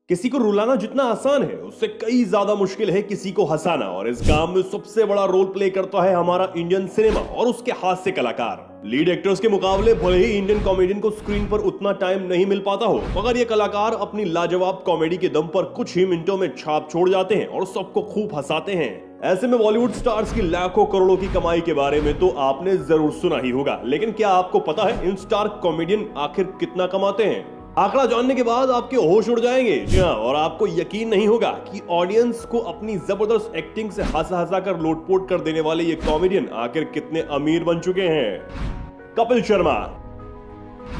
किसी को रुलाना जितना आसान है उससे कई ज्यादा मुश्किल है किसी को हंसाना। और इस काम में सबसे बड़ा रोल प्ले करता है हमारा इंडियन सिनेमा और उसके हास्य कलाकार। लीड एक्टर्स के मुकाबले भले ही इंडियन कॉमेडियन को स्क्रीन पर उतना टाइम नहीं मिल पाता हो, मगर ये कलाकार अपनी लाजवाब कॉमेडी के दम पर कुछ ही मिनटों में छाप छोड़ जाते हैं और सबको खूब हंसाते हैं। ऐसे में बॉलीवुड स्टार्स की लाखों करोड़ों की कमाई के बारे में तो आपने जरूर सुना ही होगा, लेकिन क्या आपको पता है इन स्टार कॉमेडियन आखिर कितना कमाते हैं? आंकड़ा जानने के बाद आपके होश उड़ जाएंगे। जी हाँ, और आपको यकीन नहीं होगा कि ऑडियंस को अपनी जबरदस्त एक्टिंग से हंसा हंसा कर लोटपोट कर देने वाले ये कॉमेडियन आखिर कितने अमीर बन चुके हैं। कपिल शर्मा।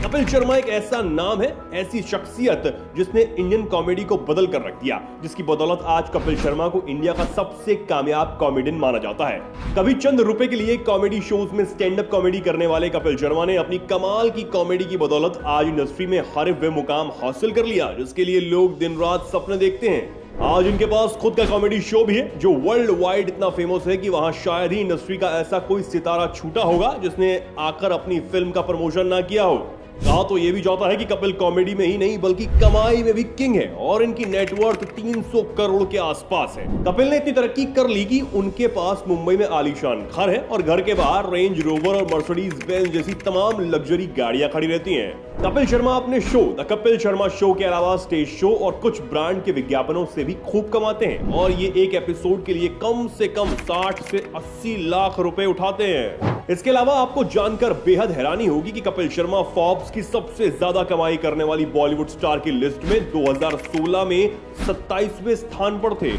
कपिल शर्मा एक ऐसा नाम है, ऐसी शख्सियत जिसने इंडियन कॉमेडी को बदल कर रख दिया, जिसकी बदौलत आज कपिल शर्मा को इंडिया का सबसे कामयाब कॉमेडियन माना जाता है। कभी चंद रुपए के लिए कॉमेडी शोज में स्टैंड अप कॉमेडी करने वाले कपिल शर्मा ने अपनी कमाल की कॉमेडी की बदौलत आज इंडस्ट्री में हर वे मुकाम हासिल कर लिया, जिसके लिए लोग दिन रात सपने देखते हैं। आज इनके पास खुद का कॉमेडी शो भी है जो वर्ल्ड वाइड इतना फेमस है कि वहां शायद ही इंडस्ट्री का ऐसा कोई सितारा छूटा होगा जिसने आकर अपनी फिल्म का प्रमोशन ना किया हो। कहा तो ये भी जाता है कि कपिल कॉमेडी में ही नहीं बल्कि कमाई में भी किंग है और इनकी नेटवर्थ 300 करोड़ के आसपास है। कपिल ने इतनी तरक्की कर ली कि उनके पास मुंबई में आलीशान घर है और घर के बाहर रेंज रोवर और मर्सिडीज बेंज जैसी तमाम लग्जरी गाड़ियां खड़ी रहती हैं। कपिल शर्मा अपने show the Kapil Sharma show के अलावा स्टेज शो और कुछ ब्रांड के विज्ञापनों से भी खूब कमाते हैं और ये एक एपिसोड के लिए कम से कम 60 से 80 लाख रुपए उठाते हैं। इसके अलावा आपको जानकर बेहद हैरानी होगी कि कपिल शर्मा फोर्ब्स की सबसे ज्यादा कमाई करने वाली बॉलीवुड स्टार की लिस्ट में 2016 में 27वें स्थान पर थे।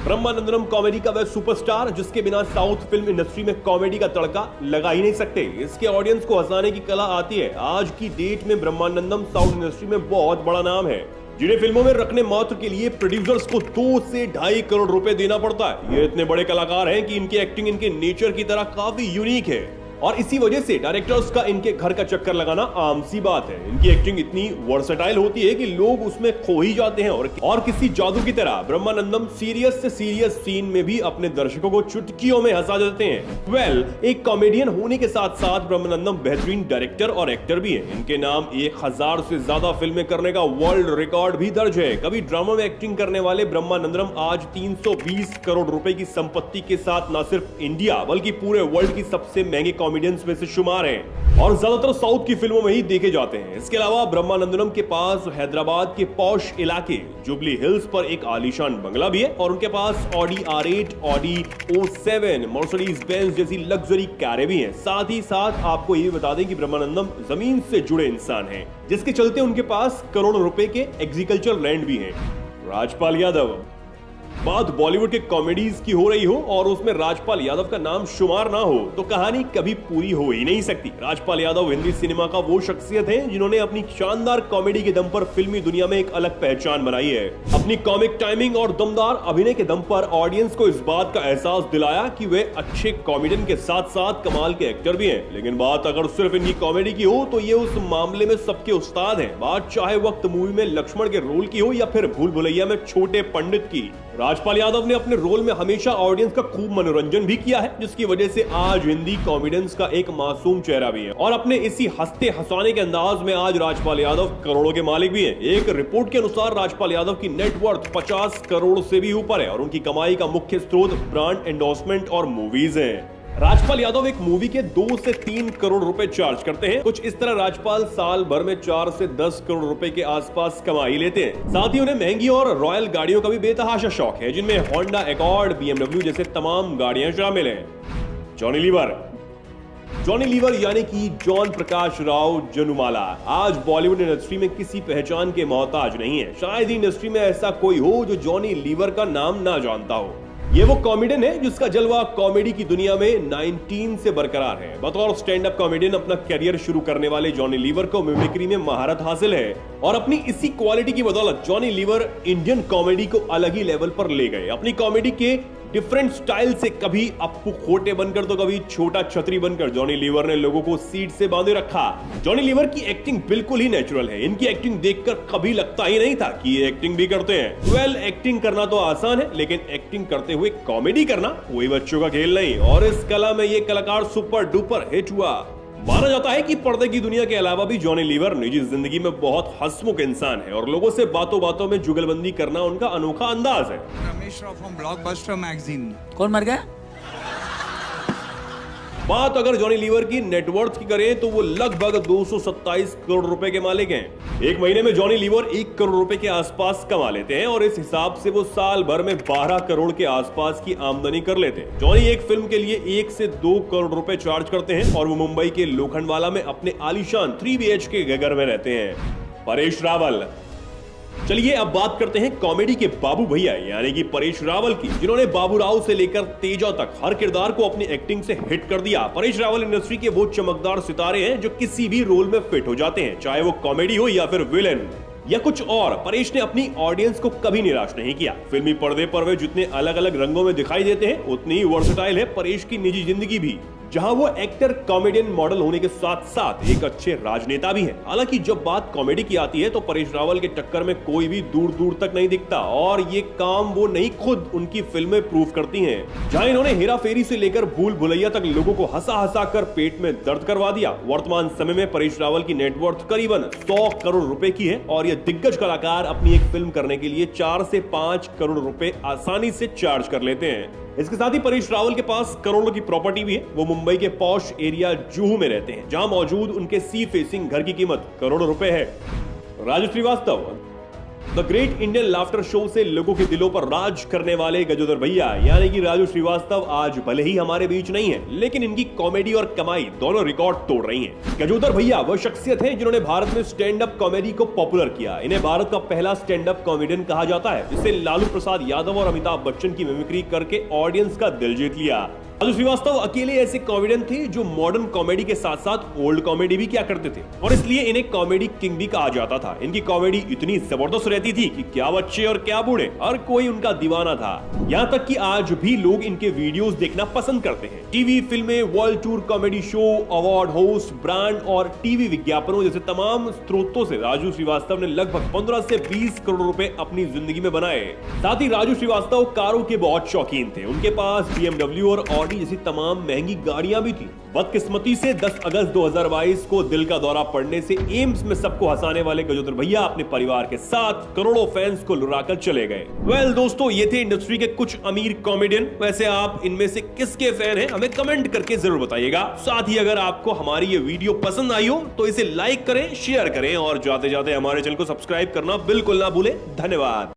ब्रह्मानंदनम कॉमेडी का वह सुपरस्टार जिसके बिना साउथ फिल्म इंडस्ट्री में कॉमेडी का तड़का लगा ही नहीं सकते। इसके ऑडियंस को हंसाने की कला आती है। आज की डेट में ब्रह्मानंदम साउथ इंडस्ट्री में बहुत बड़ा नाम है, जिन्हें फिल्मों में रखने मात्र के लिए प्रोड्यूसर्स को 2 से 2.5 करोड़ रुपए देना पड़ता है। ये इतने बड़े कलाकार हैं कि इनकी एक्टिंग इनके नेचर की तरह काफी यूनिक है और इसी वजह से डायरेक्टर्स का इनके घर का चक्कर लगाना आम सी बात है। इनकी एक्टिंग इतनी वर्सेटाइल होती है कि लोग उसमें खो ही जाते हैं और किसी जादू की तरह ब्रह्मानंदम सीरियस से सीरियस सीन में भी अपने दर्शकों को चुटकियों में हंसा देते हैं। एक कॉमेडियन होने के साथ साथ ब्रह्मानंदम बेहतरीन डायरेक्टर और एक्टर भी है। इनके नाम 1000 से ज्यादा फिल्में करने का वर्ल्ड रिकॉर्ड भी दर्ज है। कभी ड्रामा में एक्टिंग करने वाले ब्रह्मानंदम आज 320 करोड़ रुपए की संपत्ति के साथ न सिर्फ इंडिया बल्कि पूरे वर्ल्ड की सबसे महंगे कॉमेडियंस में से शुमार हैं और ज्यादातर साउथ की फिल्मों में ही देखे जाते हैं। इसके अलावा ब्रह्मानंदनम के पास हैदराबाद के पॉश इलाके जुबली हिल्स पर एक आलीशान बंगला भी है और उनके पास Audi R8, Audi O7, Mercedes Benz जैसी लग्जरी कारें भी हैं। साथ ही साथ आपको ये बता दें कि ब्रह्मानंदम जमीन से जुड़े इंसान हैं, जिसके चलते उनके पास करोड़ों रुपए के एग्रीकल्चर लैंड भी हैं। राजपाल यादव। बात बॉलीवुड के कॉमेडीज की हो रही हो और उसमें राजपाल यादव का नाम शुमार ना हो तो कहानी कभी पूरी हो ही नहीं सकती। राजपाल यादव हिंदी सिनेमा का वो शख्सियत है जिन्होंने अपनी शानदार कॉमेडी के दम पर फिल्मी दुनिया में एक अलग पहचान बनाई है। अपनी कॉमिक टाइमिंग और दमदार अभिनय के दम पर ऑडियंस को इस बात का एहसास दिलाया कि वे अच्छे कॉमेडियन के साथ साथ कमाल के एक्टर भी हैं। लेकिन बात अगर सिर्फ इनकी कॉमेडी की हो तो ये उस मामले में सबके उस्ताद हैं। बात चाहे वक्त मूवी में लक्ष्मण के रोल की हो या फिर भूल भुलैया में छोटे पंडित की। राजपाल यादव ने अपने रोल में हमेशा ऑडियंस का खूब मनोरंजन भी किया है, जिसकी वजह से आज हिंदी कॉमेडियंस का एक मासूम चेहरा भी है और अपने इसी हंसते हंसाने के अंदाज में आज राजपाल यादव करोड़ों के मालिक भी हैं। एक रिपोर्ट के अनुसार राजपाल यादव की नेटवर्थ 50 करोड़ से भी ऊपर है और उनकी कमाई का मुख्य स्रोत ब्रांड एंडोर्समेंट और मूवीज हैं। राजपाल यादव एक मूवी के 2 से 3 करोड़ रुपए चार्ज करते हैं। कुछ इस तरह राजपाल साल भर में 4 से 10 करोड़ रुपए के आसपास कमा ही लेते हैं। साथ ही उन्हें महंगी और रॉयल गाड़ियों का भी बेतहाशा शौक है, जिनमें होंडा एकॉर्ड, BMW जैसे तमाम गाड़ियां शामिल हैं। जॉनी लीवर यानी कि जॉन प्रकाश राव जनुमाला आज बॉलीवुड इंडस्ट्री में किसी पहचान के मोहताज नहीं है। शायद ही इंडस्ट्री में ऐसा कोई हो जो जॉनी लीवर का नाम ना जानता हो। ये वो कॉमेडियन है जिसका जलवा कॉमेडी की दुनिया में 19 से बरकरार है। बतौर स्टैंड अप कॉमेडियन अपना करियर शुरू करने वाले जॉनी लीवर को मिमिक्री में महारत हासिल है और अपनी इसी क्वालिटी की बदौलत जॉनी लीवर इंडियन कॉमेडी को अलग ही लेवल पर ले गए। अपनी कॉमेडी के डिफरेंट स्टाइल से कभी अप्पू खोटे बनकर तो कभी छोटा छतरी बनकर जॉनी लीवर ने लोगों को सीट से बांधे रखा। जॉनी लीवर की एक्टिंग बिल्कुल ही नेचुरल है। इनकी एक्टिंग देखकर कभी लगता ही नहीं था कि ये एक्टिंग भी करते हैं। एक्टिंग करना तो आसान है, लेकिन एक्टिंग करते हुए कॉमेडी करना कोई बच्चों का खेल नहीं और इस कला में ये कलाकार सुपर डुपर हिट हुआ। माना जाता है कि पर्दे की दुनिया के अलावा भी जॉनी लीवर निजी जिंदगी में बहुत हंसमुख इंसान है और लोगों से बातों बातों में जुगलबंदी करना उनका अनोखा अंदाज है। Ramesh Rao from blockbuster magazine. कौन मर गया? बात अगर जॉनी लीवर की नेटवर्थ की करें तो वो लगभग 227 करोड़ रुपए के मालिक हैं। एक महीने में जॉनी लीवर 1 करोड़ रुपए के आसपास कमा लेते हैं और इस हिसाब से वो साल भर में 12 करोड़ के आसपास की आमदनी कर लेते हैं। जॉनी एक फिल्म के लिए 1 से 2 करोड़ रुपए चार्ज करते हैं और वो मुंबई के लोखंडवाला में अपने आलीशान 3 BHK के घर में रहते हैं। परेश रावल। चलिए अब बात करते हैं कॉमेडी के बाबू भैया यानी कि परेश रावल की, जिन्होंने बाबू राव से लेकर तेजा तक हर किरदार को अपनी एक्टिंग से हिट कर दिया। परेश रावल इंडस्ट्री के वो चमकदार सितारे हैं जो किसी भी रोल में फिट हो जाते हैं, चाहे वो कॉमेडी हो या फिर विलेन या कुछ और। परेश ने अपनी ऑडियंस को कभी निराश नहीं किया। फिल्मी पर्दे पर वे जितने अलग अलग रंगों में दिखाई देते हैं उतनी ही वर्सेटाइल है परेश की निजी जिंदगी भी, जहां वो एक्टर, कॉमेडियन, मॉडल होने के साथ साथ एक अच्छे राजनेता भी हैं। हालांकि जब बात कॉमेडी की आती है तो परेश रावल के टक्कर में कोई भी दूर दूर तक नहीं दिखता और ये काम वो नहीं खुद उनकी फिल्में प्रूव करती हैं। जहां इन्होंने हेरा फेरी से लेकर भूल भुलैया तक लोगों को हंसा हंसा कर पेट में दर्द करवा दिया। वर्तमान समय में परेश रावल की नेटवर्थ करीबन 100 करोड़ रुपए की है और ये दिग्गज कलाकार अपनी एक फिल्म करने के लिए 4 से 5 करोड़ रुपए आसानी से चार्ज कर लेते हैं। इसके साथ ही परेश रावल के पास करोड़ों की प्रॉपर्टी भी है। वो मुंबई के पॉश एरिया जुहू में रहते हैं, जहां मौजूद उनके सी फेसिंग घर की कीमत करोड़ों रुपए है। Raju Srivastava. The great Indian laughter show से लोगों के दिलों पर राज करने वाले गजोदर भैया यानी कि राजू श्रीवास्तव आज भले ही हमारे बीच नहीं है, लेकिन इनकी कॉमेडी और कमाई दोनों रिकॉर्ड तोड़ रही हैं। गजोदर भैया वह शख्सियत है जिन्होंने भारत में स्टैंड अप कॉमेडी को पॉपुलर किया। इन्हें भारत का पहला स्टैंड अप कॉमेडियन कहा जाता है, जिससे लालू प्रसाद यादव और अमिताभ बच्चन की मिमिक्री करके ऑडियंस का दिल जीत लिया। राजू श्रीवास्तव अकेले ऐसे कॉमेडियन थे जो मॉडर्न कॉमेडी के साथ साथ ओल्ड कॉमेडी भी किया करते थे और इसलिए इन्हें कॉमेडी किंग भी कहा जाता था। इनकी कॉमेडी इतनी जबरदस्त रहती थी कि क्या बच्चे और क्या बूढ़े हर कोई उनका दीवाना था। यहाँ तक कि आज भी लोग इनके वीडियोस देखना पसंद करते हैं। टीवी, फिल्में, world tour, comedy show, award host, brand और टीवी विज्ञापनों जैसे तमाम स्रोतों से राजू श्रीवास्तव ने लगभग 15 से 20 करोड़ रुपए अपनी जिंदगी में बनाए। साथ ही राजू श्रीवास्तव कारों के बहुत शौकीन थे। उनके पास BMW और ऑडी जैसी तमाम महंगी गाड़ियां भी थी। बदकिस्मती से 10 अगस्त 2022 को दिल का दौरा पड़ने से एम्स में सबको हंसाने वाले गजोदर भैया अपने परिवार के साथ करोड़ों फैंस को लुराकर चले गए। वेल दोस्तों, ये थे इंडस्ट्री के कुछ अमीर कॉमेडियन। वैसे आप इनमें से किसके फैन हैं हमें कमेंट करके जरूर बताइएगा। साथ ही अगर आपको हमारी ये वीडियो पसंद आई हो तो इसे लाइक करें, शेयर करें और जाते जाते हमारे चैनल को सब्सक्राइब करना बिल्कुल ना भूलें। धन्यवाद।